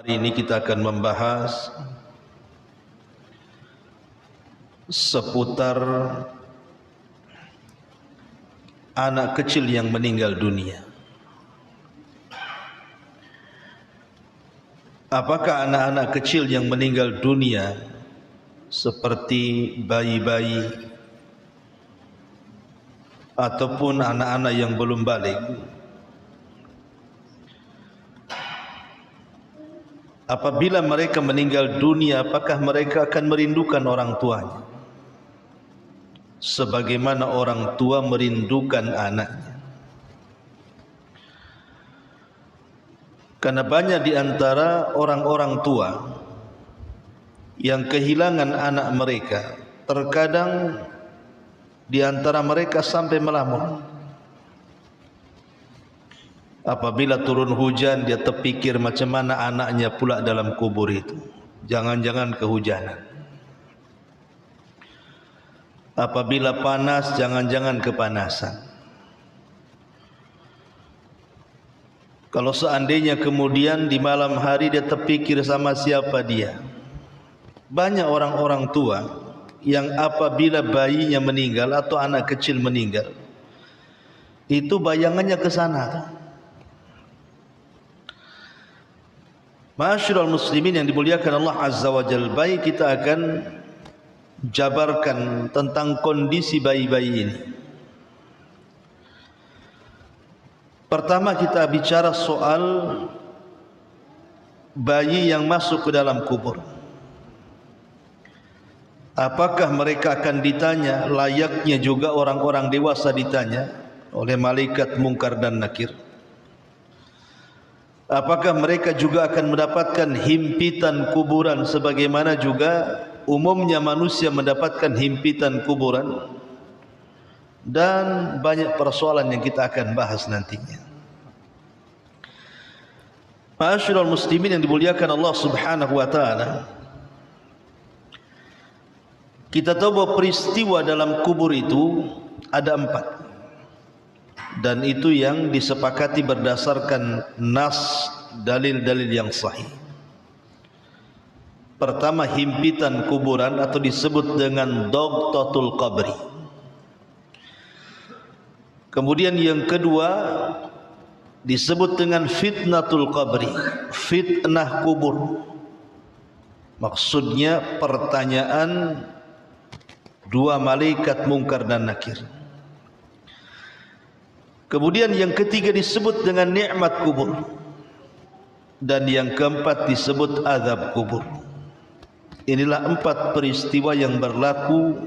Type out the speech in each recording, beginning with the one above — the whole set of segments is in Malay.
Hari ini kita akan membahas seputar anak kecil yang meninggal dunia. Apakah anak-anak kecil yang meninggal dunia seperti bayi-bayi ataupun anak-anak yang belum balik, apabila mereka meninggal dunia, apakah mereka akan merindukan orang tuanya sebagaimana orang tua merindukan anaknya? Karena banyak di antara orang-orang tua yang kehilangan anak mereka, terkadang di antara mereka sampai melamun. Apabila turun hujan, dia terpikir macam mana anaknya pula dalam kubur itu. Jangan-jangan kehujanan. Apabila panas, jangan-jangan kepanasan. Kalau seandainya kemudian di malam hari dia terpikir sama siapa dia. Banyak orang-orang tua yang apabila bayinya meninggal atau anak kecil meninggal, itu bayangannya ke sana. Ma'asyiral muslimin yang dimuliakan Allah Azza wa Jalla, baik kita akan jabarkan tentang kondisi bayi-bayi ini. Pertama kita bicara soal bayi yang masuk ke dalam kubur. Apakah mereka akan ditanya layaknya juga orang-orang dewasa ditanya oleh malaikat Munkar dan Nakir? Apakah mereka juga akan mendapatkan himpitan kuburan sebagaimana juga umumnya manusia mendapatkan himpitan kuburan? Dan banyak persoalan yang kita akan bahas nantinya. Ma'asyiral muslimin yang dimuliakan Allah Subhanahu wa taala, kita tahu bahwa peristiwa dalam kubur itu ada 4. Dan itu yang disepakati berdasarkan nas, dalil-dalil yang sahih. Pertama, himpitan kuburan atau disebut dengan dogtatul qabri. Kemudian yang kedua disebut dengan fitnatul qabri, fitnah kubur. Maksudnya pertanyaan dua malaikat Munkar dan Nakir. Kemudian yang ketiga disebut dengan nikmat kubur. Dan yang keempat disebut azab kubur. Inilah 4 peristiwa yang berlaku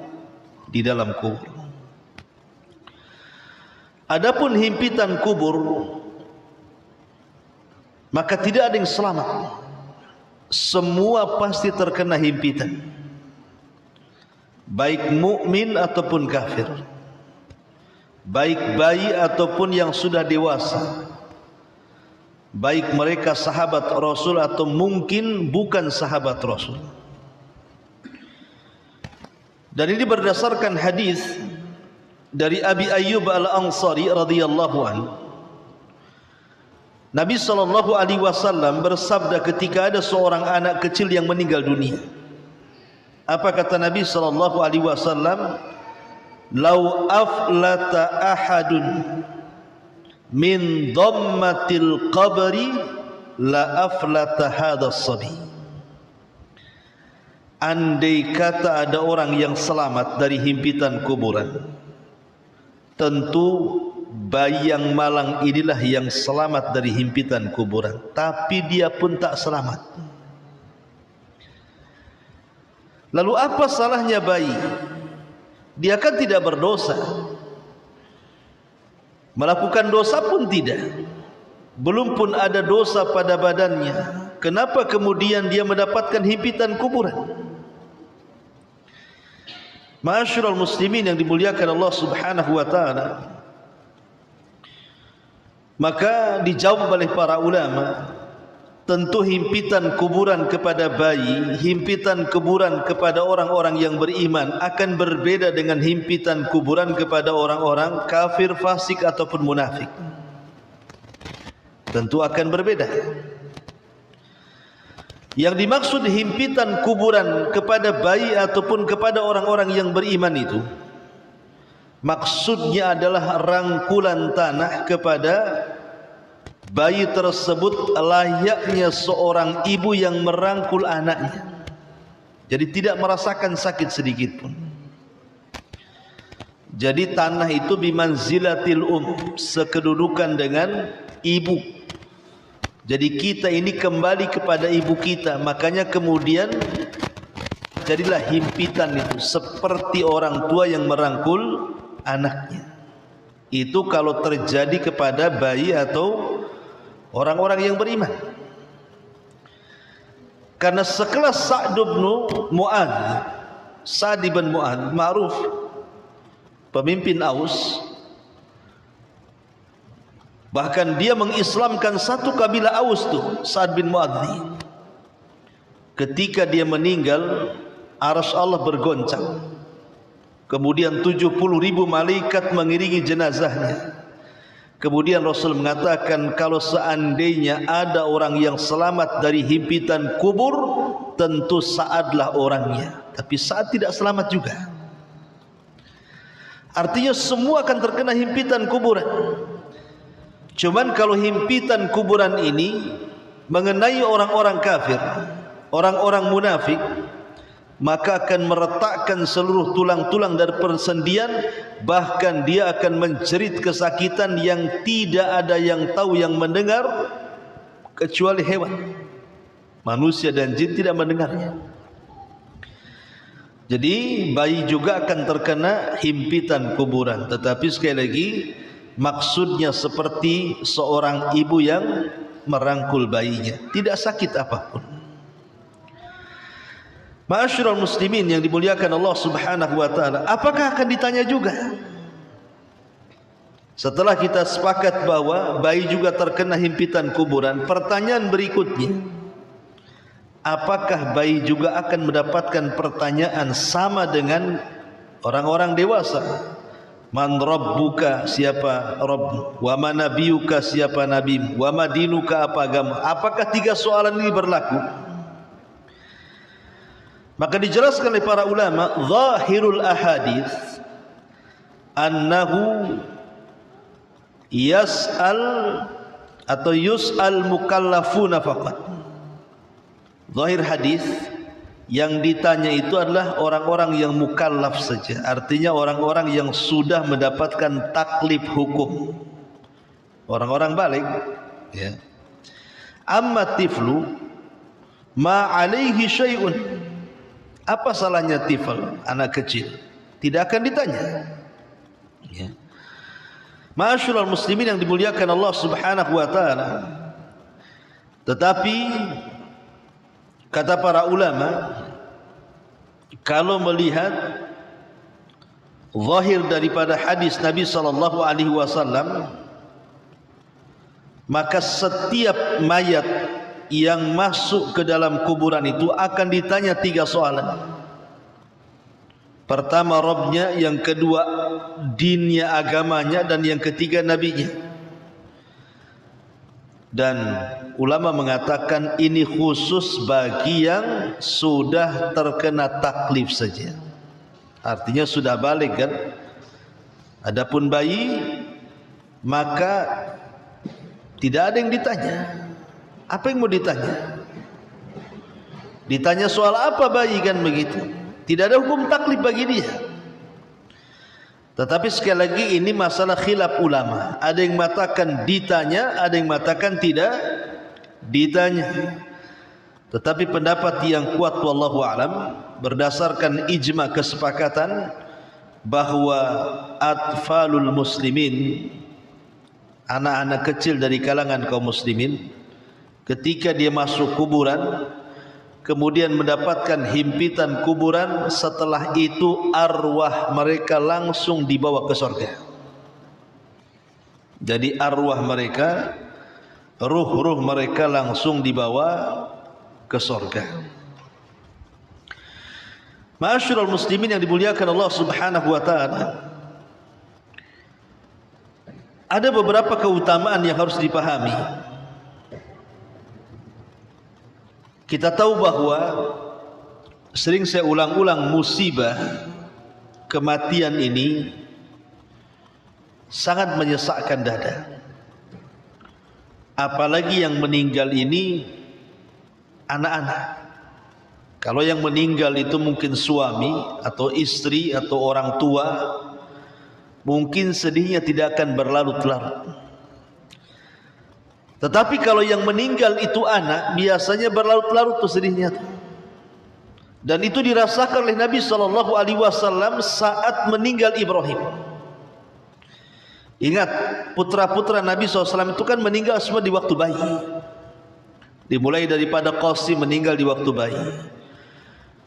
di dalam kubur. Adapun himpitan kubur, maka tidak ada yang selamat. Semua pasti terkena himpitan, baik mukmin ataupun kafir, baik bayi ataupun yang sudah dewasa, baik mereka sahabat Rasul atau mungkin bukan sahabat Rasul. Dan ini berdasarkan hadis dari Abi Ayyub Al-Ansari radhiyallahu anhu. Nabi sallallahu alaihi wasallam bersabda ketika ada seorang anak kecil yang meninggal dunia. Apa kata Nabi sallallahu alaihi wasallam? Lau aflata ahadun min dhammatil qabri la aflata hadas sabi. Andai kata ada orang yang selamat dari himpitan kuburan, tentu bayi yang malang inilah yang selamat dari himpitan kuburan. Tapi dia pun tak selamat. Lalu apa salahnya bayi? Dia kan tidak berdosa, melakukan dosa pun tidak, belum pun ada dosa pada badannya. Kenapa kemudian dia mendapatkan himpitan kuburan? Ma'asyiral muslimin yang dimuliakan Allah Subhanahu wa taala, maka dijawab oleh para ulama, tentu himpitan kuburan kepada bayi, himpitan kuburan kepada orang-orang yang beriman akan berbeda dengan himpitan kuburan kepada orang-orang kafir, fasik ataupun munafik. Tentu akan berbeda. Yang dimaksud himpitan kuburan kepada bayi ataupun kepada orang-orang yang beriman itu, maksudnya adalah rangkulan tanah kepada bayi tersebut layaknya seorang ibu yang merangkul anaknya. Jadi tidak merasakan sakit sedikit pun. Jadi tanah itu bimanzilatil sekedudukan dengan ibu. Jadi kita ini kembali kepada ibu kita. Makanya kemudian jadilah himpitan itu seperti orang tua yang merangkul anaknya. Itu kalau terjadi kepada bayi atau orang-orang yang beriman. Karena sekelas Sa'd bin Mu'adz, Sa'd bin Mu'adz ma'ruf, pemimpin Aus, bahkan dia mengislamkan satu kabilah Aus tuh, Sa'd bin Mu'adz. Ketika dia meninggal, arsy Allah bergoncang. Kemudian 70.000 malaikat mengiringi jenazahnya. Kemudian Rasul mengatakan, kalau seandainya ada orang yang selamat dari himpitan kubur, tentu Sa'adlah orangnya. Tapi Sa'ad tidak selamat juga. Artinya semua akan terkena himpitan kuburan. Cuman kalau himpitan kuburan ini mengenai orang-orang kafir, orang-orang munafik, maka akan meretakkan seluruh tulang-tulang dari persendian. Bahkan dia akan menjerit kesakitan yang tidak ada yang tahu, yang mendengar, kecuali hewan. Manusia dan jin tidak mendengarnya. Jadi bayi juga akan terkena himpitan kuburan. Tetapi sekali lagi, maksudnya seperti seorang ibu yang merangkul bayinya, tidak sakit apapun. Ma'asyiral muslimin yang dimuliakan Allah Subhanahu wa taala, apakah akan ditanya juga? Setelah kita sepakat bahwa bayi juga terkena himpitan kuburan, pertanyaan berikutnya, apakah bayi juga akan mendapatkan pertanyaan sama dengan orang-orang dewasa? Man rabbuka, siapa Rabb? Wa ma nabiyuka, siapa nabimu? Wa ma dinuka, apa agama? Apakah 3 soalan ini berlaku? Maka dijelaskan oleh para ulama, zahirul ahadits annahu yas'al atau yus'al mukallafuna faqat. Zahir hadis, yang ditanya itu adalah orang-orang yang mukallaf saja. Artinya orang-orang yang sudah mendapatkan taklif hukum, orang-orang baligh, ya. Amma tiflu ma alaihi syai'un, apa salahnya tifl, anak kecil? Tidak akan ditanya, ya. Ma'asyiral muslimin yang dimuliakan Allah Subhanahu wa taala. Tetapi kata para ulama, kalau melihat zahir daripada hadis Nabi sallallahu alaihi wasallam, maka setiap mayat yang masuk ke dalam kuburan itu akan ditanya 3 soalan. Pertama Rabbnya, yang kedua dinnya, agamanya, dan yang ketiga nabinya. Dan ulama mengatakan ini khusus bagi yang sudah terkena taklif saja. Artinya sudah balik kan. Adapun bayi, maka tidak ada yang ditanya. Apa yang mau ditanya? Ditanya soal apa bayi kan begitu? Tidak ada hukum taklif bagi dia. Tetapi sekali lagi ini masalah khilaf ulama. Ada yang mengatakan ditanya, ada yang mengatakan tidak ditanya. Tetapi pendapat yang kuat wallahu alam, berdasarkan ijma kesepakatan bahwa atfalul muslimin, anak-anak kecil dari kalangan kaum muslimin, ketika dia masuk kuburan kemudian mendapatkan himpitan kuburan, setelah itu arwah mereka langsung dibawa ke surga. Jadi arwah mereka, ruh-ruh mereka langsung dibawa ke surga. Ma'asyiral muslimin yang dimuliakan Allah Subhanahu wa taala, ada beberapa keutamaan yang harus dipahami. Kita tahu bahwa sering saya ulang-ulang, musibah kematian ini sangat menyesakkan dada. Apalagi yang meninggal ini anak-anak. Kalau yang meninggal itu mungkin suami atau istri atau orang tua, mungkin sedihnya tidak akan berlarut-larut. Tetapi kalau yang meninggal itu anak, biasanya berlarut-larut tuh sedihnya tuh. Dan itu dirasakan oleh Nabi SAW saat meninggal Ibrahim. Ingat, putra-putra Nabi SAW itu kan meninggal semua di waktu bayi. Dimulai daripada Qasim meninggal di waktu bayi.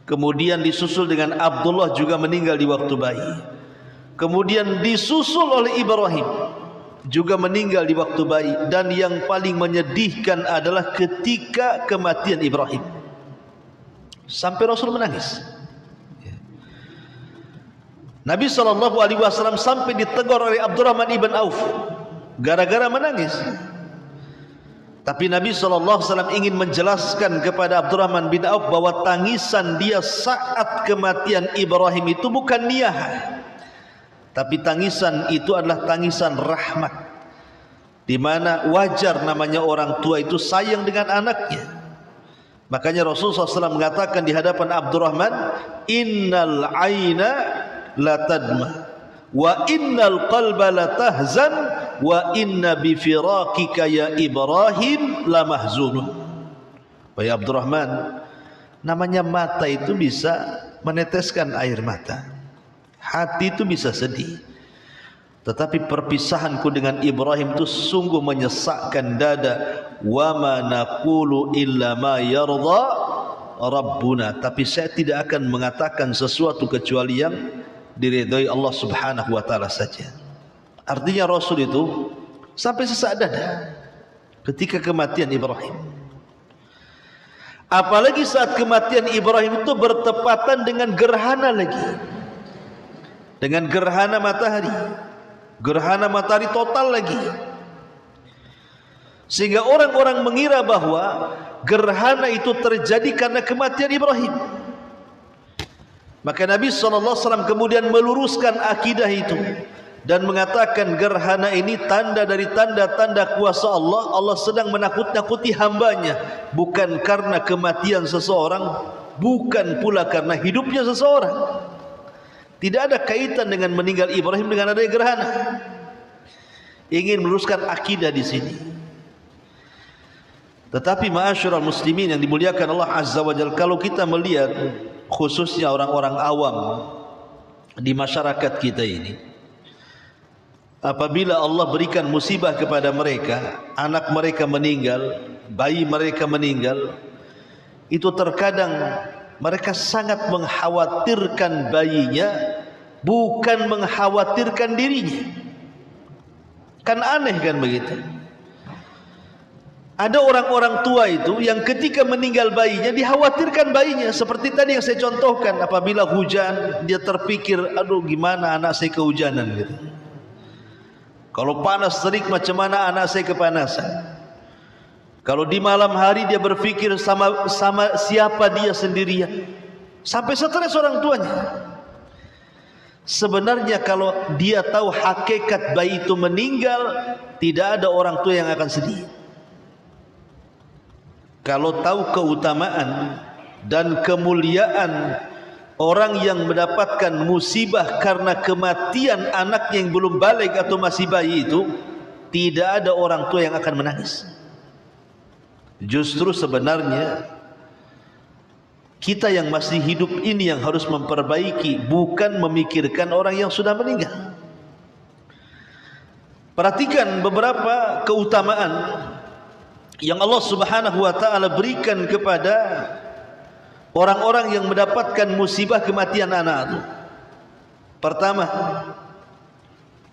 Kemudian disusul dengan Abdullah juga meninggal di waktu bayi. Kemudian disusul oleh Ibrahim, juga meninggal di waktu bayi. Dan yang paling menyedihkan adalah ketika kematian Ibrahim, sampai Rasul menangis. Nabi SAW sampai ditegur oleh Abdurrahman ibn Auf gara-gara menangis. Tapi Nabi SAW ingin menjelaskan kepada Abdurrahman bin Auf bahwa tangisan dia saat kematian Ibrahim itu bukan niyahan, tapi tangisan itu adalah tangisan rahmat, di mana wajar namanya orang tua itu sayang dengan anaknya. Makanya Rasulullah SAW mengatakan di hadapan Abdurrahman, innal aina la tadma wa innal qalba la tahzan wa inna bi firaqika ya Ibrahim la mahzunun. Wahai Abdurrahman, namanya mata itu bisa meneteskan air mata, hati itu bisa sedih, tetapi perpisahanku dengan Ibrahim itu sungguh menyesakkan dada. Wa ma naqulu illa ma yarda Rabbuna, tapi saya tidak akan mengatakan sesuatu kecuali yang diridhai Allah Subhanahu wa taala saja. Artinya Rasul itu sampai sesak dada ketika kematian Ibrahim. Apalagi saat kematian Ibrahim itu bertepatan dengan gerhana lagi, dengan gerhana matahari total lagi, sehingga orang-orang mengira bahwa gerhana itu terjadi karena kematian Ibrahim. Maka Nabi SAW kemudian meluruskan akidah itu dan mengatakan gerhana ini tanda dari tanda-tanda kuasa Allah. Allah sedang menakut-nakuti hambanya, bukan karena kematian seseorang, bukan pula karena hidupnya seseorang. Tidak ada kaitan dengan meninggal Ibrahim dengan adanya gerhana. Ingin meluruskan akidah di sini. Tetapi ma'asyiral muslimin yang dimuliakan Allah Azza wa Jalla, kalau kita melihat khususnya orang-orang awam di masyarakat kita ini, apabila Allah berikan musibah kepada mereka, anak mereka meninggal, bayi mereka meninggal, itu terkadang mereka sangat mengkhawatirkan bayinya, bukan mengkhawatirkan dirinya. Kan aneh kan begitu. Ada orang-orang tua itu yang ketika meninggal bayinya dikhawatirkan bayinya. Seperti tadi yang saya contohkan, apabila hujan dia terpikir, aduh gimana anak saya kehujanan gitu. Kalau panas terik macam mana anak saya kepanasan. Kalau di malam hari dia berpikir sama siapa dia sendirian. Sampai stres orang tuanya. Sebenarnya kalau dia tahu hakikat bayi itu meninggal, tidak ada orang tua yang akan sedih. Kalau tahu keutamaan dan kemuliaan orang yang mendapatkan musibah karena kematian anak yang belum balik atau masih bayi itu, tidak ada orang tua yang akan menangis. Justru sebenarnya kita yang masih hidup ini yang harus memperbaiki, bukan memikirkan orang yang sudah meninggal. Perhatikan beberapa keutamaan yang Allah Subhanahu wa taala berikan kepada orang-orang yang mendapatkan musibah kematian anak itu. Pertama,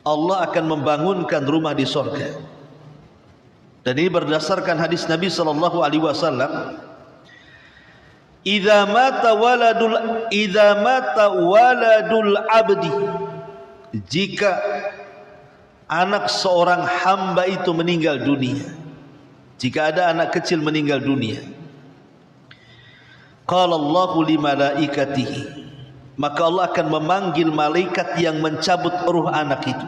Allah akan membangunkan rumah di surga. Dan ini berdasarkan hadis Nabi sallallahu alaihi wasallam, idza mata waladul abdi, jika anak seorang hamba itu meninggal dunia, jika ada anak kecil meninggal dunia, qala Allahu li malaikatihi, maka Allah akan memanggil malaikat yang mencabut ruh anak itu.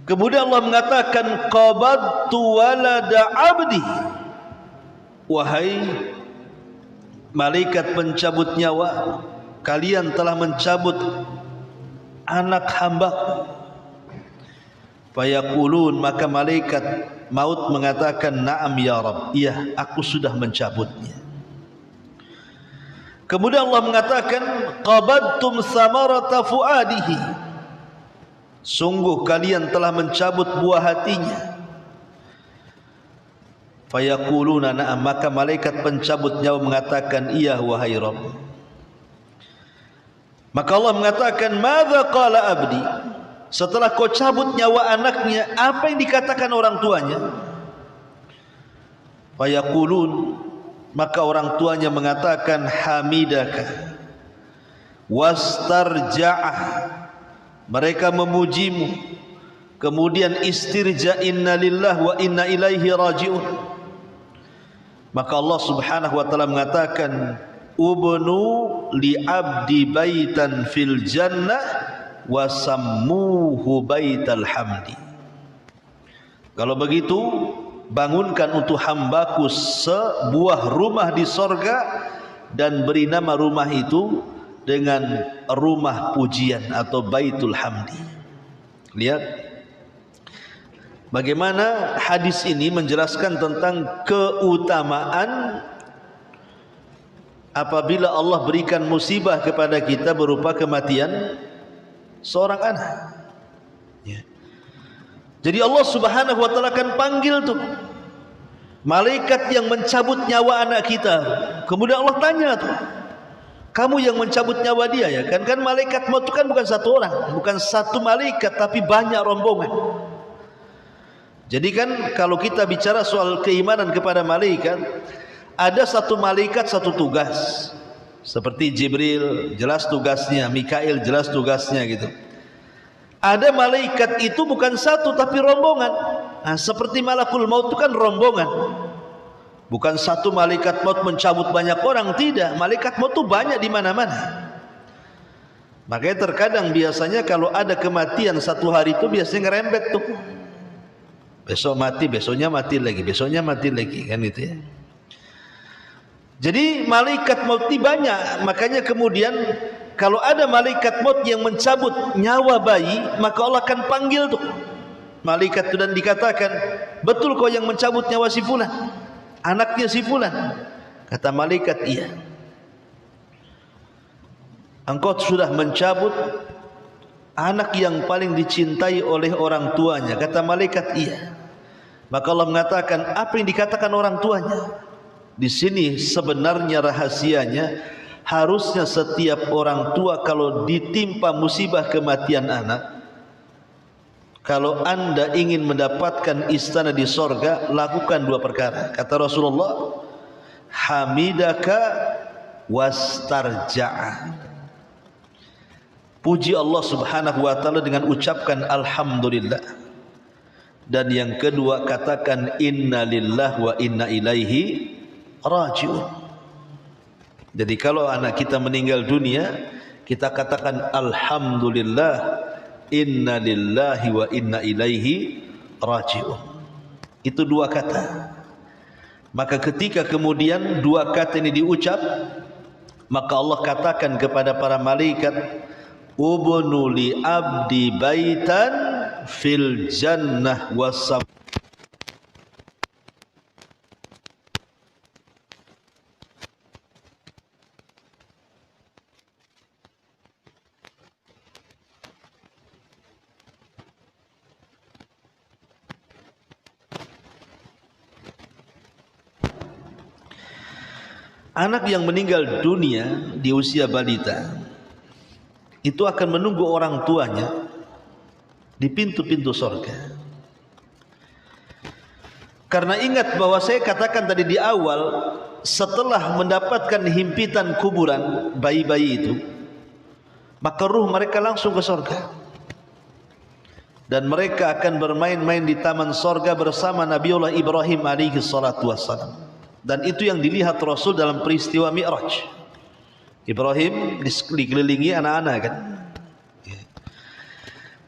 Kemudian Allah mengatakan, qabadtu walada abdi, wahai malaikat pencabut nyawa, kalian telah mencabut anak hamba-Ku. Fayaqulun, maka malaikat maut mengatakan, na'am ya Rabb, iya aku sudah mencabutnya. Kemudian Allah mengatakan, qabadtum samarata fuadihi, sungguh kalian telah mencabut buah hatinya. Fayaquluna na'am, maka malaikat pencabut nyawa mengatakan, iya wahai Rabb. Maka Allah mengatakan, madza qala abdi, setelah kau cabut nyawa anaknya, apa yang dikatakan orang tuanya? Fayaqulun, maka orang tuanya mengatakan, hamidaka wastarja'ah, mereka memujimu, kemudian istirja, inna lillah wa inna ilaihi raji'un. Maka Allah subhanahu wa ta'ala mengatakan, ubnu li abdi baitan fil jannah wasammuhu baital hamdi. Kalau begitu, bangunkan untuk hambaku sebuah rumah di sorga dan beri nama rumah itu dengan rumah pujian atau baitul hamdi. Lihat bagaimana hadis ini menjelaskan tentang keutamaan apabila Allah berikan musibah kepada kita berupa kematian seorang anak. Ya. Jadi Allah subhanahu wa ta'ala akan panggil tuh malaikat yang mencabut nyawa anak kita. Kemudian Allah tanya tuh, kamu yang mencabut nyawa dia ya kan? Kan malaikat maut itu kan bukan satu orang, bukan satu malaikat, tapi banyak rombongan. Jadi kan kalau kita bicara soal keimanan kepada malaikat, ada satu malaikat satu tugas. Seperti Jibril jelas tugasnya, Mikail jelas tugasnya gitu. Ada malaikat itu bukan satu tapi rombongan. Nah, seperti malakul maut itu kan rombongan. Bukan satu malaikat maut mencabut banyak orang, tidak. Malaikat maut itu banyak di mana-mana. Makanya terkadang biasanya kalau ada kematian satu hari itu biasanya ngerembet tuh. Besok mati, besoknya mati lagi, besoknya mati lagi, kan itu ya. Jadi malaikat maut ini banyak. Makanya kemudian kalau ada malaikat maut yang mencabut nyawa bayi, maka Allah akan panggil tuh malaikat itu dan dikatakan, betul kau yang mencabut nyawa si fulan, anaknya si fulan? Kata malaikat, iya. Engkau sudah mencabut anak yang paling dicintai oleh orang tuanya. Kata malaikat, iya. Maka Allah mengatakan, apa yang dikatakan orang tuanya? Di sini sebenarnya rahasianya, harusnya setiap orang tua kalau ditimpa musibah kematian anak, kalau anda ingin mendapatkan istana di sorga, lakukan dua perkara. Kata Rasulullah, hamidaka wastarja'a, puji Allah subhanahu wa ta'ala dengan ucapkan alhamdulillah. Dan yang kedua, katakan inna lillah wa inna ilaihi raji'un. Jadi kalau anak kita meninggal dunia, kita katakan alhamdulillah, inna lillahi wa inna ilaihi raji'un. Itu dua kata. Maka ketika kemudian dua kata ini diucap, maka Allah katakan kepada para malaikat, ubnu li abdi baitan fil jannah wasam. Anak yang meninggal dunia di usia balita itu akan menunggu orang tuanya di pintu-pintu surga. Karena ingat bahwa saya katakan tadi di awal, setelah mendapatkan himpitan kuburan bayi-bayi itu, maka ruh mereka langsung ke surga. Dan mereka akan bermain-main di taman surga bersama Nabiullah Ibrahim alaihi salatu wassalam. Dan itu yang dilihat Rasul dalam peristiwa Mi'raj. Ibrahim dikelilingi anak-anak kan.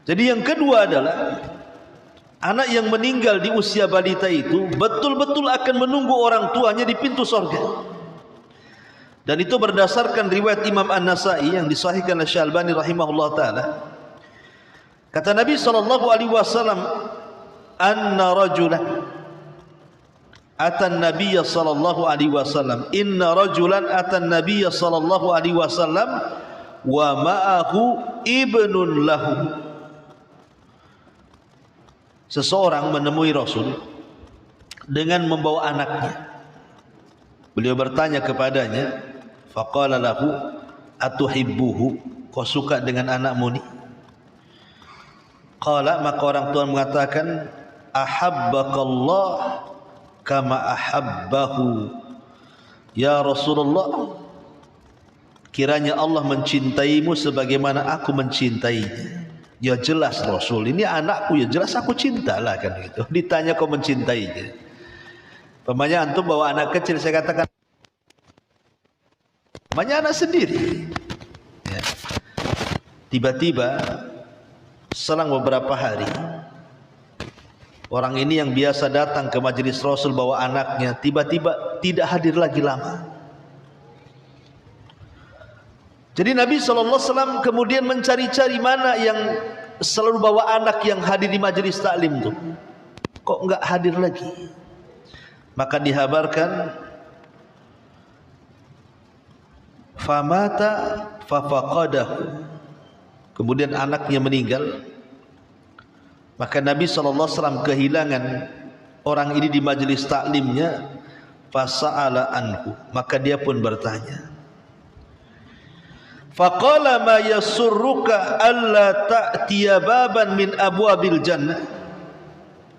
Jadi yang kedua adalah anak yang meninggal di usia balita itu betul-betul akan menunggu orang tuanya di pintu surga. Dan itu berdasarkan riwayat Imam An-Nasa'i yang disahihkan oleh Syalbani rahimahullah ta'ala. Kata Nabi SAW, anna rajulan atan nabiyya sallallahu alaihi wasallam, inna rajulan atan nabiyya sallallahu alaihi wasallam wa ma'ahu ibnun lahu. Seseorang menemui Rasul dengan membawa anaknya. Beliau bertanya kepadanya, faqala lahu atuhibbuhu, kau suka dengan anakmu ni? Qala, maka orang tua mengatakan, ahabbakallah kama ahabbahu ya Rasulullah, kiranya Allah mencintaimu sebagaimana aku mencintainya. Ya jelas Rasul, ini anakku, ya jelas aku cintalah kan gitu. Ditanya kau mencintainya. Pemanya antum bawa anak kecil, saya katakan pemanya anak sendiri ya. Tiba-tiba selang beberapa hari, orang ini yang biasa datang ke majelis Rasul bawa anaknya, tiba-tiba tidak hadir lagi lama. Jadi Nabi SAW kemudian mencari-cari mana yang selalu bawa anak yang hadir di majelis taklim itu. Kok enggak hadir lagi? Maka dihabarkan, famata fafaqadahu, kemudian anaknya meninggal. Maka Nabi SAW kehilangan orang ini di majelis taklimnya. Fasa'ala anhu, maka dia pun bertanya, faqala ma yasurruka alla ta'tiya baban min abwabil jannah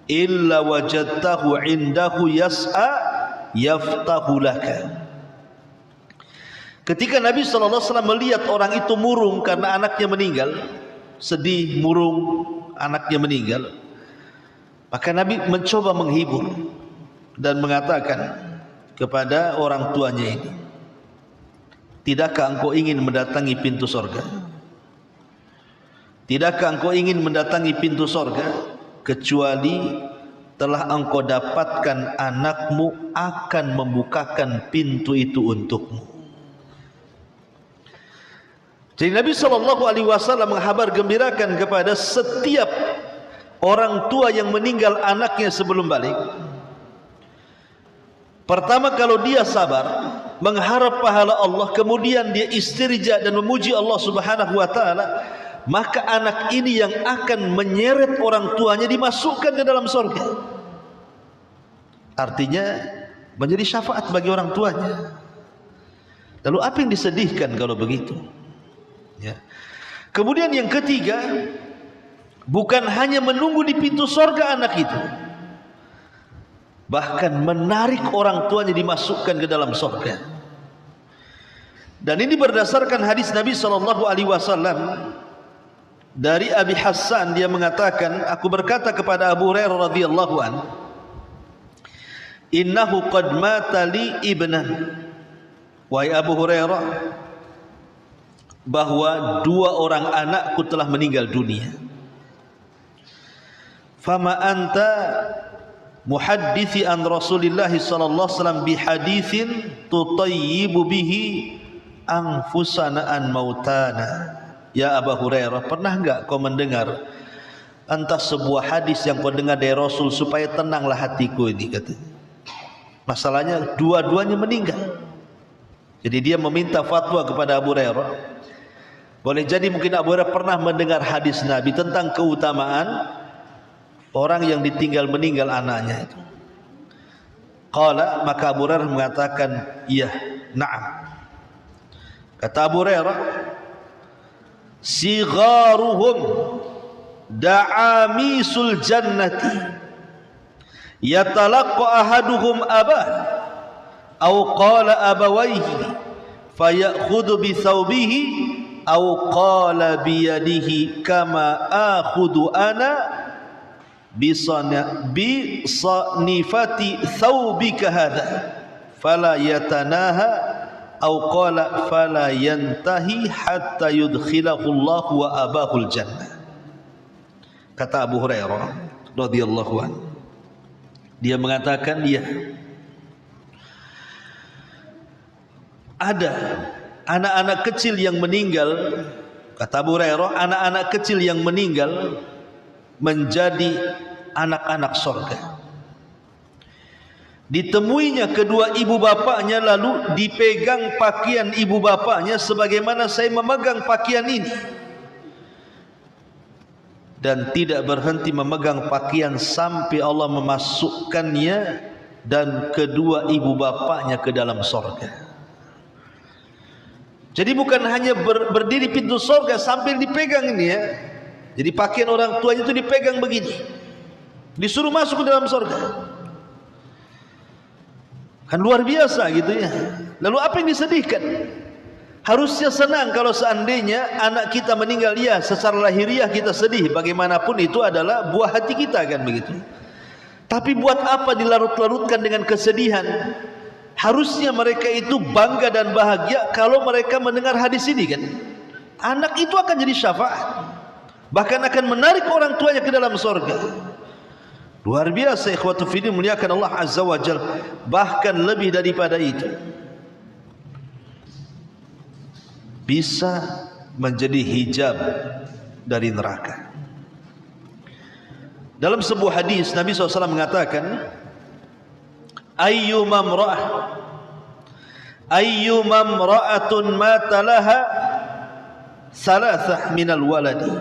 illa wajadtahu indahu yas'a yaftahu laka. Ketika Nabi SAW melihat orang itu murung karena anaknya meninggal, sedih, murung, anaknya meninggal, maka Nabi mencoba menghibur dan mengatakan kepada orang tuanya ini, tidakkah engkau ingin mendatangi pintu surga? Tidakkah engkau ingin mendatangi pintu surga kecuali telah engkau dapatkan anakmu akan membukakan pintu itu untukmu. Jadi Nabi SAW menghabar gembirakan kepada setiap orang tua yang meninggal anaknya sebelum balik. Pertama, kalau dia sabar mengharap pahala Allah, kemudian dia istirja dan memuji Allah Subhanahu wa taala, maka anak ini yang akan menyeret orang tuanya dimasukkan ke dalam surga. Artinya menjadi syafaat bagi orang tuanya. Lalu apa yang disedihkan kalau begitu? Ya. Kemudian yang ketiga, bukan hanya menunggu di pintu surga anak itu, bahkan menarik orang tuanya dimasukkan ke dalam surga. Dan ini berdasarkan hadis Nabi SAW dari Abi Hassan, dia mengatakan, aku berkata kepada Abu Hurairah radhiyallahu an, innahu qad mata li ibnan, wahai Abu Hurairah, bahwa dua orang anakku telah meninggal dunia. Fama anta muhaddithi an Rasulillah sallallahu alaihi wasallam bihaditsin tutayyibu bihi anfusana an mautana. Ya Abu Hurairah, pernah enggak kau mendengar entah sebuah hadis yang kau dengar dari Rasul supaya tenanglah hatiku ini, katanya. Masalahnya dua-duanya meninggal. Jadi dia meminta fatwa kepada Abu Hurairah. Boleh jadi mungkin Abu Hurairah pernah mendengar hadis Nabi tentang keutamaan orang yang ditinggal meninggal anaknya itu. Qala, maka Abu Hurairah mengatakan, iya, na'am. Kata Abu Hurairah, sigharuhum da'amisul jannati yatalaqqa ahaduhum abah aw qala abawayhi fayakhudhu bi thawbihi aw qala bi yadihi kama akhudhu ana bi sanifati thawbika hadha fala yatanaha au qala fala yantahi hatta yudkhilahu Allah wa abahul jannah. Kata Abu Hurairah radhiyallahu anhu, dia mengatakan, ya, ada anak-anak kecil yang meninggal, kata Abu Hurairah, anak-anak kecil yang meninggal menjadi anak-anak surga. Ditemuinya kedua ibu bapaknya, lalu dipegang pakaian ibu bapaknya sebagaimana saya memegang pakaian ini, dan tidak berhenti memegang pakaian sampai Allah memasukkannya dan kedua ibu bapaknya ke dalam surga. Jadi bukan hanya berdiri pintu surga sambil dipegang ini, ya. Jadi pakaian orang tuanya itu dipegang begini, disuruh masuk ke dalam surga. Kan luar biasa gitu ya. Lalu apa yang disedihkan? Harusnya senang kalau seandainya anak kita meninggal, ya, secara lahiriah kita sedih, bagaimanapun itu adalah buah hati kita, kan begitu. Tapi buat apa dilarut-larutkan dengan kesedihan? Harusnya mereka itu bangga dan bahagia kalau mereka mendengar hadis ini, kan. Anak itu akan jadi syafaat, bahkan akan menarik orang tuanya ke dalam surga. Luar biasa ikhwatu fillah, muliakan Allah Azza wa Jalla. Bahkan lebih daripada itu, bisa menjadi hijab dari neraka. Dalam sebuah hadis Nabi SAW mengatakan, ayyuma imra'atun mata laha thalathah minal waladi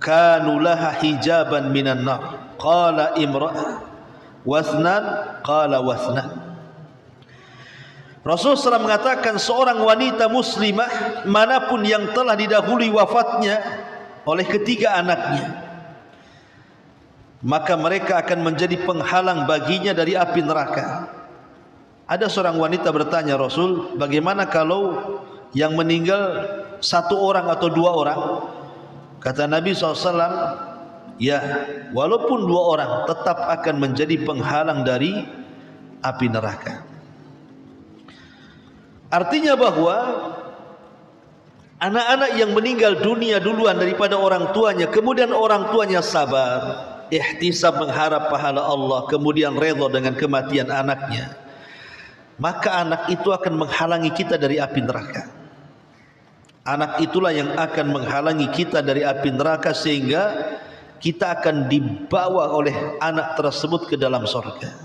kanu laha hijaban minan nar. Qala imra'ah wathnan, qala wathnan. Rasulullah SAW mengatakan, seorang wanita muslimah manapun yang telah didahului wafatnya oleh ketiga anaknya, maka mereka akan menjadi penghalang baginya dari api neraka. Ada seorang wanita bertanya, Rasul, bagaimana kalau yang meninggal satu orang atau dua orang? Kata Nabi SAW, ya, walaupun dua orang tetap akan menjadi penghalang dari api neraka. Artinya bahwa anak-anak yang meninggal dunia duluan daripada orang tuanya, kemudian orang tuanya sabar, ihtisab mengharap pahala Allah, kemudian redha dengan kematian anaknya, maka anak itu akan menghalangi kita dari api neraka. Anak itulah yang akan menghalangi kita dari api neraka, sehingga kita akan dibawa oleh anak tersebut ke dalam surga.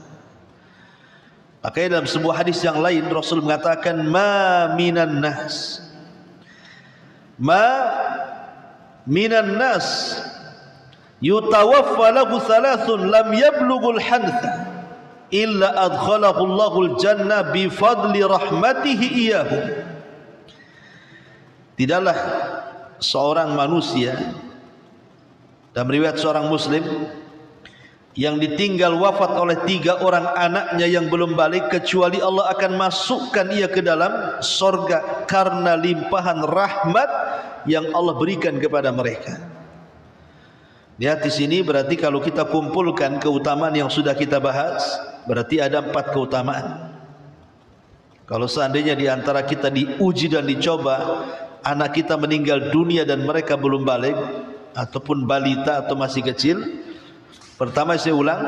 Makanya dalam sebuah hadis yang lain Rasul mengatakan, ma minan nas yutawaffa lahu thalathun lam yablughul hantha illa adkhalahu Allahul jannah bi fadli rahmatihi iyyahu. Tidaklah seorang manusia, dalam riwayat seorang muslim, yang ditinggal wafat oleh tiga orang anaknya yang belum balik, kecuali Allah akan masukkan ia ke dalam surga karena limpahan rahmat yang Allah berikan kepada mereka. Lihat di sini, berarti kalau kita kumpulkan keutamaan yang sudah kita bahas, berarti ada 4 keutamaan. Kalau seandainya di antara kita diuji dan dicoba, anak kita meninggal dunia dan mereka belum balik, ataupun balita atau masih kecil, pertama saya ulang,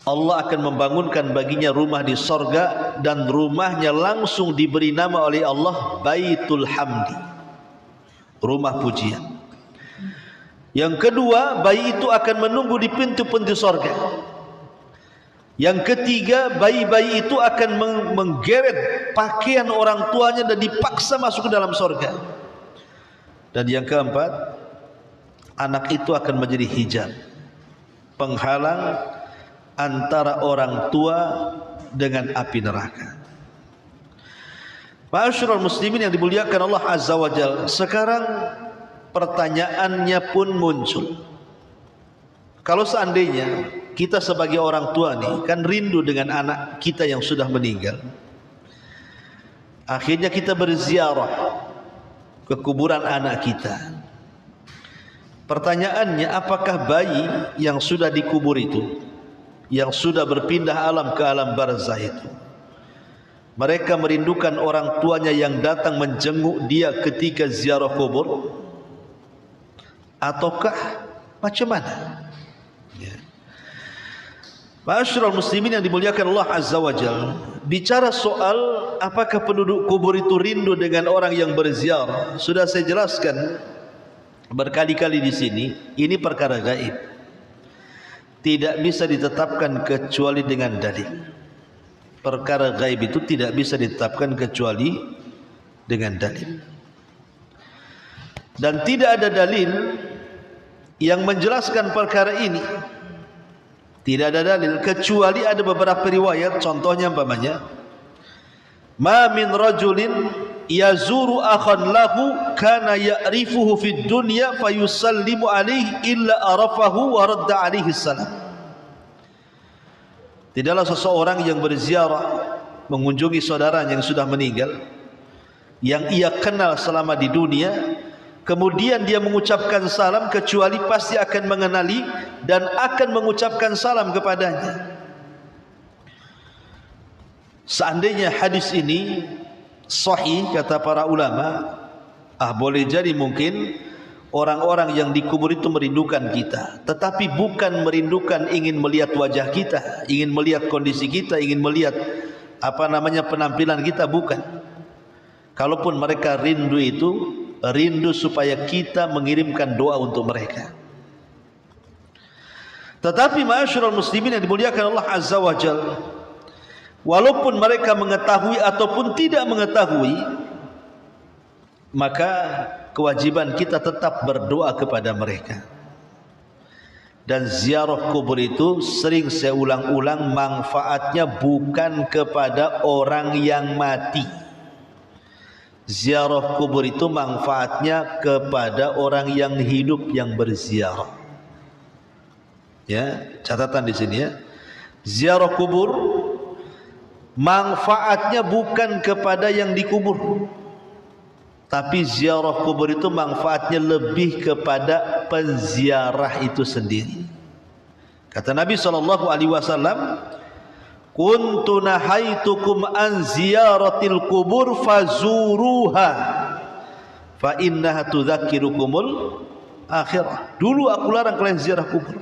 Allah akan membangunkan baginya rumah di sorga, dan rumahnya langsung diberi nama oleh Allah Baitul Hamdi, rumah pujian. Yang kedua, bayi itu akan menunggu di pintu-pintu sorga. Yang ketiga, bayi-bayi itu akan menggeret pakaian orang tuanya dan dipaksa masuk ke dalam sorga. Dan yang keempat, anak itu akan menjadi hijab, penghalang antara orang tua dengan api neraka. Ma'asyiral muslimin yang dimuliakan Allah Azza wa Jalla, sekarang pertanyaannya pun muncul. Kalau seandainya kita sebagai orang tua nih kan rindu dengan anak kita yang sudah meninggal, akhirnya kita berziarah ke kuburan anak kita. Pertanyaannya, apakah bayi yang sudah dikubur itu yang sudah berpindah alam ke alam barzah itu. Mereka merindukan orang tuanya yang datang menjenguk dia ketika ziarah kubur, ataukah macam mana? Ya. Ma'asyiral muslimin yang dimuliakan Allah Azza wa Jalla, bicara soal apakah penduduk kubur itu rindu dengan orang yang berziarah, sudah saya jelaskan berkali-kali di sini. Ini perkara gaib, tidak bisa ditetapkan kecuali dengan dalil. Perkara gaib itu tidak bisa ditetapkan kecuali dengan dalil, dan tidak ada dalil yang menjelaskan perkara ini. Tidak ada dalil kecuali ada beberapa riwayat. Contohnya umpamanya, ma min rajulin yazuru akhan lahu kana ya'rifuhu fid dunya fayusallimu alaihi illa arafahu wa radda alaihi salam. Tidaklah seseorang yang berziarah mengunjungi saudaranya yang sudah meninggal, yang ia kenal selama di dunia, kemudian dia mengucapkan salam, kecuali pasti akan mengenali dan akan mengucapkan salam kepadanya. Seandainya hadis ini sahih, kata para ulama, boleh jadi mungkin orang-orang yang dikubur itu merindukan kita, tetapi bukan merindukan ingin melihat wajah kita, ingin melihat kondisi kita, ingin melihat penampilan kita, bukan. Kalaupun mereka rindu itu, rindu supaya kita mengirimkan doa untuk mereka. Tetapi ma'asyiral muslimin yang dimuliakan Allah Azza wa Jalla, walaupun mereka mengetahui ataupun tidak mengetahui, maka kewajiban kita tetap berdoa kepada mereka. Dan ziarah kubur itu, sering saya ulang-ulang, manfaatnya bukan kepada orang yang mati. Ziarah kubur itu manfaatnya kepada orang yang hidup yang berziarah. Ya, catatan di sini ya. Ziarah kubur manfaatnya bukan kepada yang dikubur, tapi ziarah kubur itu manfaatnya lebih kepada penziarah itu sendiri. Kata Nabi SAW, kuntu nahaitukum an ziyaratil kubur fazuruha fa innaha tudzakirukumul akhirah. Dulu aku larang kalian ziarah kubur,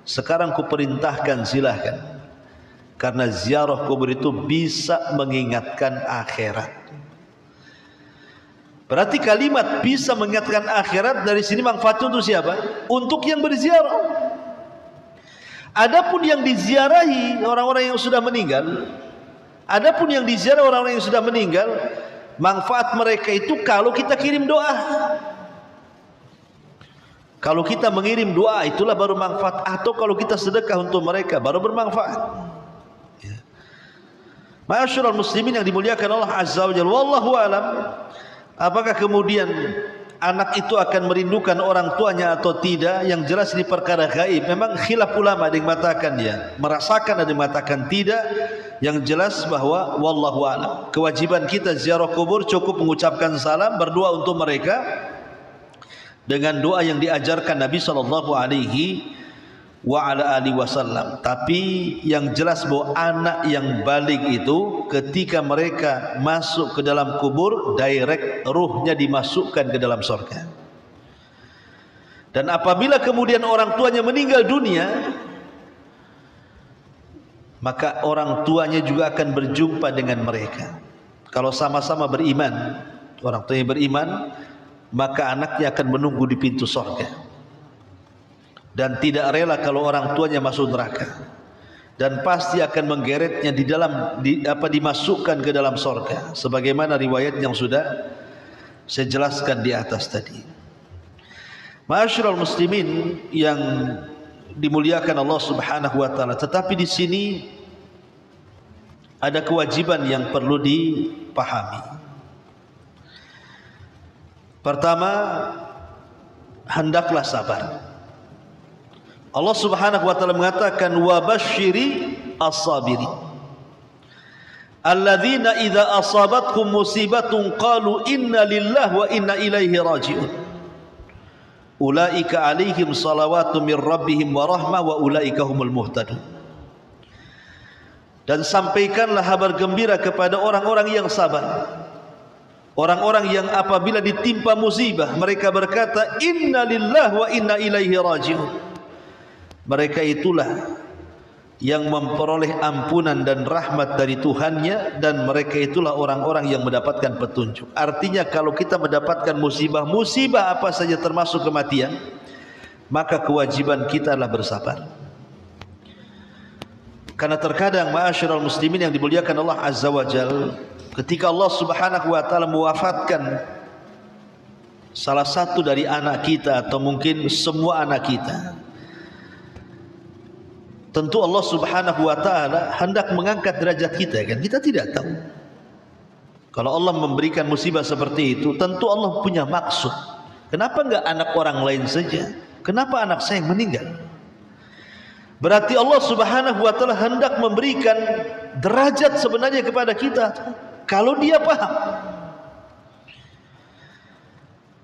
sekarang ku perintahkan silahkan, karena ziarah kubur itu bisa mengingatkan akhirat. Berarti kalimat bisa mengingatkan akhirat dari sini manfaatnya untuk siapa? Untuk yang berziarah. Adapun yang diziarahi orang-orang yang sudah meninggal, adapun yang diziarah orang-orang yang sudah meninggal, manfaat mereka itu kalau kita kirim doa. Kalau kita mengirim doa, itulah baru manfaat. Atau kalau kita sedekah untuk mereka, baru bermanfaat. Ya. Ma'asyiral muslimin yang dimuliakan Allah Azza wa Jalla, wallahu alam, apakah kemudian anak itu akan merindukan orang tuanya atau tidak? Yang jelas ini perkara gaib. Memang khilaf ulama, ada yang mengatakan ya merasakan, ada yang mengatakan tidak. Yang jelas bahwa wallahu alam, kewajiban kita ziarah kubur cukup mengucapkan salam, berdoa untuk mereka dengan doa yang diajarkan Nabi sallallahu alaihi wasallam. Tapi yang jelas bahwa anak yang balik itu ketika mereka masuk ke dalam kubur, direct ruhnya dimasukkan ke dalam surga. Dan apabila kemudian orang tuanya meninggal dunia, maka orang tuanya juga akan berjumpa dengan mereka. Kalau sama-sama beriman, orang tuanya beriman, maka anaknya akan menunggu di pintu surga dan tidak rela kalau orang tuanya masuk neraka, dan pasti akan menggeretnya dimasukkan ke dalam surga, sebagaimana riwayat yang sudah saya jelaskan di atas tadi. Ma'asyiral muslimin yang dimuliakan Allah Subhanahu wa taala, tetapi di sini ada kewajiban yang perlu dipahami. Pertama, hendaklah sabar. Allah Subhanahu wa taala mengatakan, wa basyiri as-sabirin alladzina idza asabatkum musibatun qalu inna lillahi wa inna ilaihi raji'un ulaika alaihim salawatu mir rabbihim wa rahmah wa ulaika humul muhtadun. dan sampaikanlah kabar gembira kepada orang-orang yang sabar. Orang-orang yang apabila ditimpa musibah mereka berkata inna lillahi wa inna ilaihi raji'un. Mereka itulah yang memperoleh ampunan dan rahmat dari Tuhannya, dan mereka itulah orang-orang yang mendapatkan petunjuk. Artinya kalau kita mendapatkan musibah apa saja termasuk kematian, maka kewajiban kita adalah bersabar. Karena terkadang ma'asyiral muslimin yang dimuliakan Allah Azza wa Jalla, ketika Allah Subhanahu wa taala mewafatkan salah satu dari anak kita atau mungkin semua anak kita, tentu Allah Subhanahu wa taala hendak mengangkat derajat kita, kan? Kita tidak tahu. Kalau Allah memberikan musibah seperti itu, tentu Allah punya maksud. Kenapa enggak anak orang lain saja? Kenapa anak saya yang meninggal? Berarti Allah Subhanahu wa taala hendak memberikan derajat sebenarnya kepada kita. Kalau dia paham.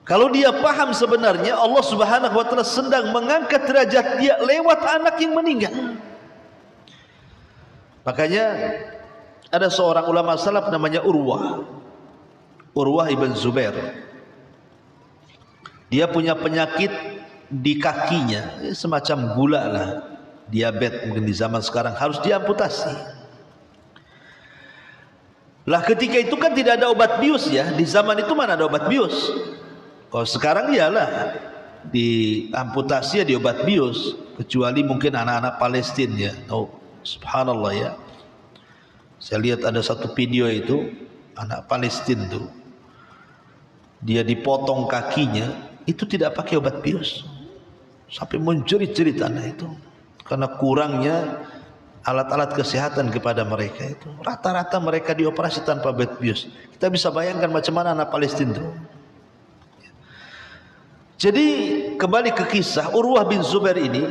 Kalau dia paham sebenarnya Allah Subhanahu wa taala sedang mengangkat derajat dia lewat anak yang meninggal. Makanya ada seorang ulama salaf namanya Urwah ibn Zubair. Dia punya penyakit di kakinya, semacam gula lah, diabetes mungkin di zaman sekarang, harus diamputasi. Lah ketika itu kan tidak ada obat bius ya, di zaman itu mana ada obat bius. Kalau sekarang iyalah diamputasi ya di obat bius, kecuali mungkin anak-anak Palestina ya. Oh subhanallah ya, saya lihat ada satu video itu anak Palestina tuh, dia dipotong kakinya itu tidak pakai obat bius, sampai menjerit-jerit anak itu karena kurangnya alat-alat kesehatan kepada mereka. Itu rata-rata mereka dioperasi tanpa obat bius. Kita bisa bayangkan macam mana anak Palestina itu. Jadi kembali ke kisah Urwah bin Zubair ini,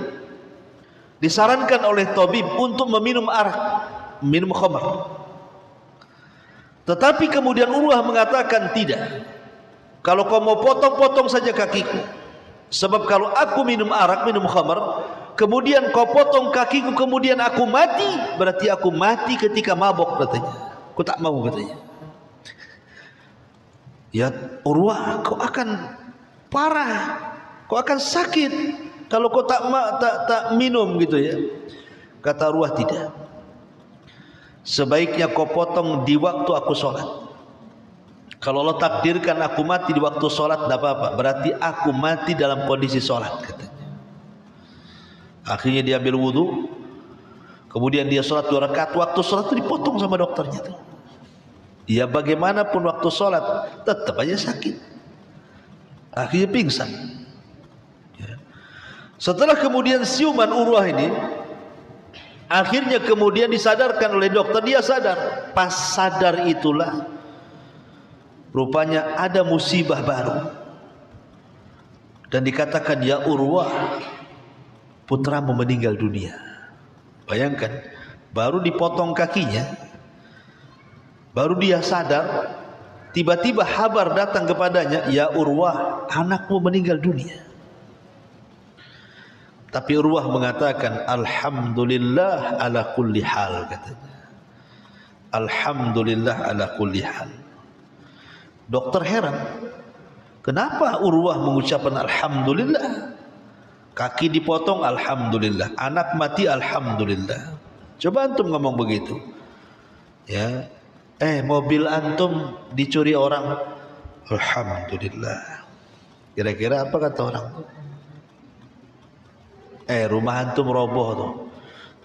disarankan oleh tabib untuk meminum arak, minum khamar. Tetapi kemudian Urwah mengatakan tidak, kalau kau mau potong-potong saja kakiku, sebab kalau aku minum arak, minum khamar, kemudian kau potong kakiku, kemudian aku mati, berarti aku mati ketika mabok, katanya. Aku tak mau, katanya. Ya Urwah, kau akan parah, kau akan sakit kalau kau tak minum, gitu ya. Kata Urwah, tidak, sebaiknya kau potong di waktu aku sholat. Kalau Allah takdirkan aku mati di waktu sholat, tidak apa-apa, berarti aku mati dalam kondisi sholat, katanya. Akhirnya dia ambil wudu, kemudian dia sholat 2 rakaat. Waktu sholat itu dipotong sama dokternya tuh. Ya bagaimanapun waktu sholat tetap aja sakit. Akhirnya pingsan. Ya. Setelah kemudian siuman Urwah ini, akhirnya kemudian disadarkan oleh dokter. Dia sadar. Pas sadar itulah rupanya ada musibah baru, dan dikatakan ya Urwah, putramu meninggal dunia. Bayangkan, baru dipotong kakinya, baru dia sadar, tiba-tiba kabar datang kepadanya, ya Urwah, anakmu meninggal dunia. Tapi Urwah mengatakan alhamdulillah ala kulli hal, katanya. Alhamdulillah ala kulli hal. Dokter heran, kenapa Urwah mengucapkan alhamdulillah? Kaki dipotong alhamdulillah, anak mati alhamdulillah. Coba antum ngomong begitu, ya. Mobil antum dicuri orang, alhamdulillah. Kira-kira apa kata orang? Rumah antum roboh tuh,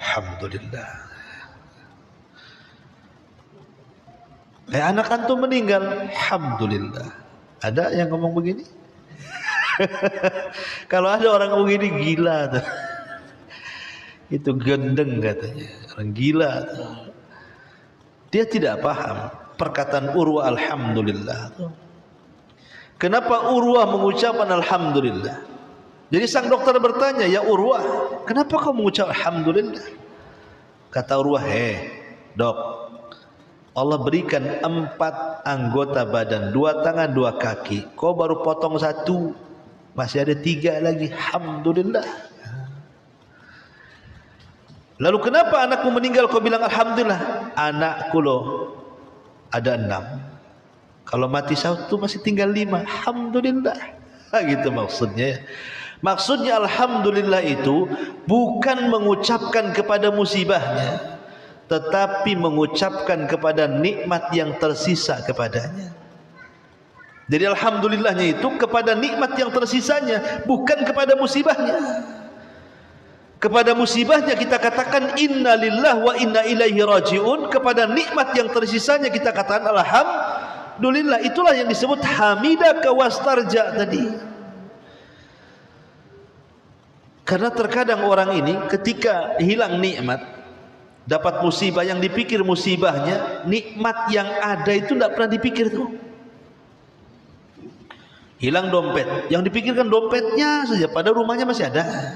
alhamdulillah. Anak antum meninggal, alhamdulillah. Ada yang ngomong begini? Kalau ada orang begini, gila tuh. Itu gendeng, katanya, orang gila tuh. Dia tidak paham perkataan Urwah alhamdulillah. Kenapa Urwah mengucapkan alhamdulillah? Jadi sang dokter bertanya, ya Urwah, kenapa kau mengucap alhamdulillah? Kata Urwah, dok, Allah berikan 4 anggota badan, 2 tangan 2 kaki, kau baru potong 1, masih ada 3 lagi, alhamdulillah. Lalu kenapa anakmu meninggal kau bilang alhamdulillah? Anakku loh ada 6. Kalau mati satu masih tinggal 5. Alhamdulillah. Gitu maksudnya. Maksudnya alhamdulillah itu bukan mengucapkan kepada musibahnya, tetapi mengucapkan kepada nikmat yang tersisa kepadanya. Jadi alhamdulillahnya itu kepada nikmat yang tersisanya, bukan kepada musibahnya. Kepada musibahnya kita katakan inna lillahi wa inna ilaihi rajiun. Kepada nikmat yang tersisanya kita katakan alhamdulillah. Itulah yang disebut hamidaka wastarja tadi. Karena terkadang orang ini ketika hilang nikmat, dapat musibah, yang dipikir musibahnya, nikmat yang ada itu tidak pernah dipikir tuh. Hilang dompet, yang dipikirkan dompetnya saja, pada rumahnya masih ada,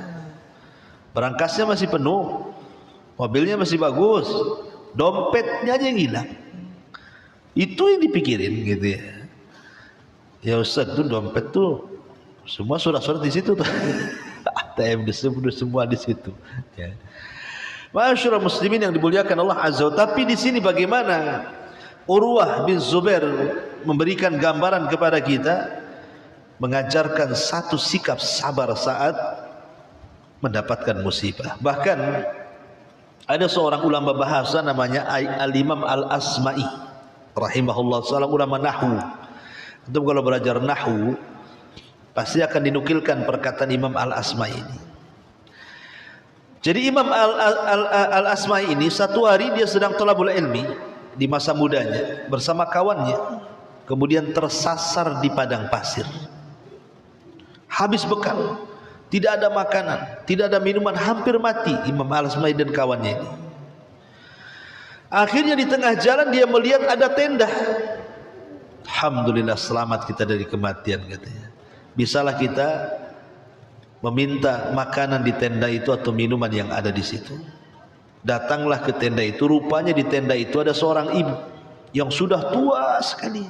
berangkasnya masih penuh, mobilnya masih bagus, dompetnya aja yang hilang. Itu yang dipikirin gitu ya. Ya Ustaz tuh dompet tuh semua surat-surat di situ tuh. ATM semua di situ. Ya. Masyaallah muslimin yang dimuliakan Allah Azza wa. Tapi di sini bagaimana Urwah bin Zubair memberikan gambaran kepada kita, mengajarkan satu sikap sabar saat mendapatkan musibah. Bahkan ada seorang ulama bahasa namanya Al-Imam Al-Asma'i rahimahullah, seorang ulama nahwu. Antum kalau belajar nahwu pasti akan dinukilkan perkataan Imam Al-Asma'i ini. Jadi Imam Al-Asma'i ini satu hari dia sedang thalabul ilmi di masa mudanya bersama kawannya, kemudian tersasar di padang pasir. Habis bekal, tidak ada makanan, tidak ada minuman, hampir mati Imam Al-Asma'i dan kawannya ini. Akhirnya di tengah jalan dia melihat ada tenda. Alhamdulillah selamat kita dari kematian katanya. Bisalah kita meminta makanan di tenda itu atau minuman yang ada di situ. Datanglah ke tenda itu, rupanya di tenda itu ada seorang ibu yang sudah tua sekali.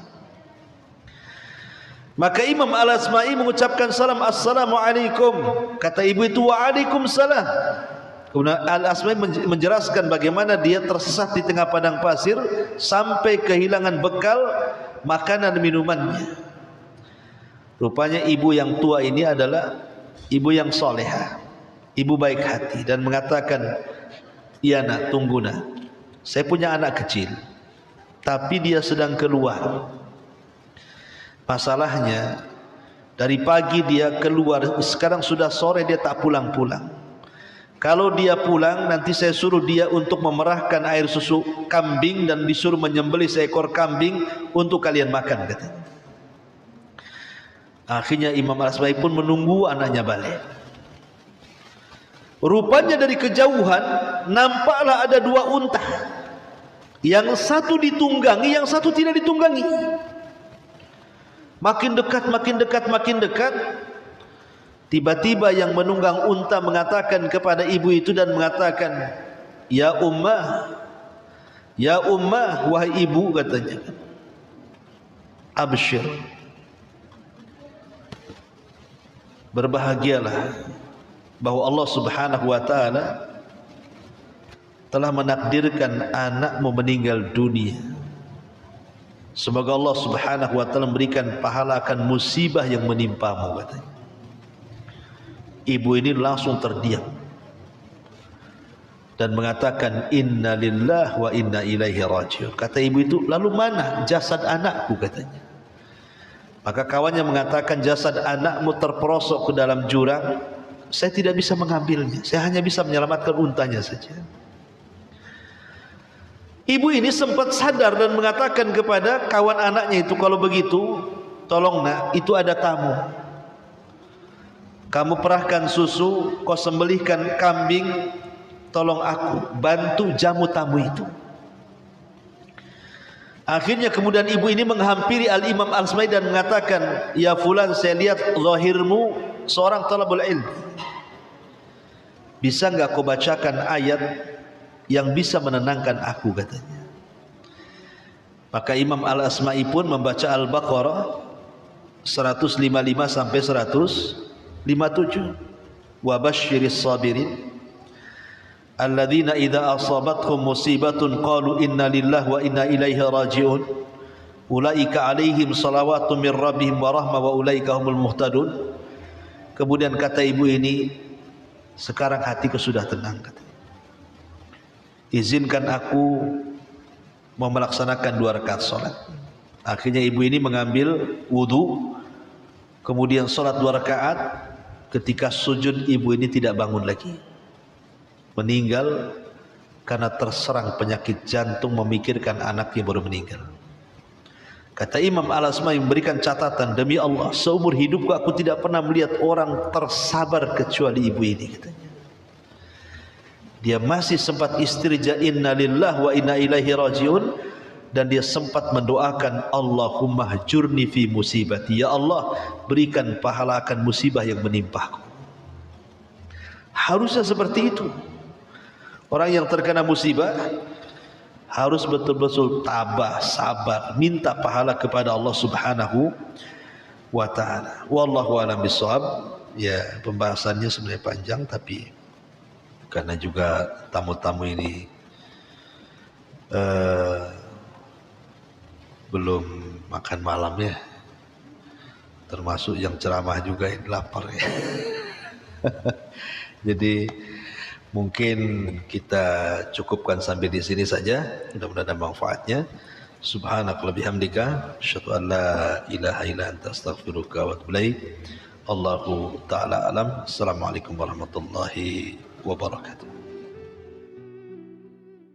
Maka Imam Al-Asma'i mengucapkan salam, assalamualaikum. Kata ibu itu waalaikumsalam. Kemudian Al-Asma'i menjelaskan bagaimana dia tersesat di tengah padang pasir sampai kehilangan bekal makanan dan minumannya. Rupanya ibu yang tua ini adalah ibu yang solehah, ibu baik hati, dan mengatakan, iya nak, tunggu nak, saya punya anak kecil tapi dia sedang keluar. Masalahnya dari pagi dia keluar, sekarang sudah sore dia tak pulang-pulang. Kalau dia pulang nanti saya suruh dia untuk memerahkan air susu kambing dan disuruh menyembelih seekor kambing untuk kalian makan katanya. Akhirnya Imam Al-Asma'i pun menunggu anaknya balik. Rupanya dari kejauhan nampaklah ada 2 unta. Yang satu ditunggangi, yang satu tidak ditunggangi. Makin dekat, makin dekat, makin dekat. Tiba-tiba yang menunggang unta mengatakan kepada ibu itu dan mengatakan, ya ummah, wahai ibu, katanya, absyir, berbahagialah bahwa Allah Subhanahu wa taala telah menakdirkan anakmu meninggal dunia. Semoga Allah Subhanahu wa taala memberikan pahala akan musibah yang menimpamu, katanya. Ibu ini langsung terdiam dan mengatakan inna lillahi wa inna ilaihi rajiun. Kata ibu itu, lalu mana jasad anakku, katanya. Maka kawannya mengatakan, jasad anakmu terperosok ke dalam jurang, saya tidak bisa mengambilnya, saya hanya bisa menyelamatkan untanya saja. Ibu ini sempat sadar dan mengatakan kepada kawan anaknya itu, kalau begitu tolong nak, itu ada tamu, kamu perahkan susu, kau sembelihkan kambing, tolong aku bantu jamu tamu itu. Akhirnya kemudian ibu ini menghampiri Al-Imam Al-Asma'i dan mengatakan, ya fulan, saya lihat zahirmu seorang talabul ilm, bisa enggak kau bacakan ayat yang bisa menenangkan aku, katanya. Maka Imam Al-Asma'i pun membaca Al-Baqarah 155 sampai 157, wa basyiris sabirin. alladzina idza asabathum musibatun qalu inna lillahi wa inna ilaihi raji'un ulaika alaihim salawatu min rabbihim wa rahmah wa ulaika humul muhtadun. Kemudian kata ibu ini, sekarang hatiku sudah tenang, katanya. Izinkan aku mau melaksanakan 2 rakaat salat. Akhirnya ibu ini mengambil wudu, kemudian salat 2 rakaat. Ketika sujud ibu ini tidak bangun lagi, meninggal karena terserang penyakit jantung memikirkan anaknya baru meninggal. Kata Imam Al-Asma'i memberikan catatan, demi Allah seumur hidupku aku tidak pernah melihat orang tersabar kecuali ibu ini, katanya. Dia masih sempat istirja inna lillahi wa inna ilaihi raji'un, dan dia sempat mendoakan Allahumma hajurni fi musibati, ya Allah berikan pahala akan musibah yang menimpaku. Harusnya seperti itu. Orang yang terkena musibah harus betul-betul tabah, sabar, minta pahala kepada Allah Subhanahu wa ta'ala. Wallahu a'lam bishawab. Ya, pembahasannya sebenarnya panjang, tapi karena juga tamu-tamu ini belum makan malam ya, termasuk yang ceramah juga yang lapar ya. Jadi mungkin kita cukupkan sampai di sini saja. Mudah-mudahan ada manfaatnya. Subhanakallahumma bihamdika asyhadu an la ilaha illa anta astaghfiruka wa atubu ilaik. Allahu ta'ala alam. Assalamualaikum warahmatullahi wabarakatuh.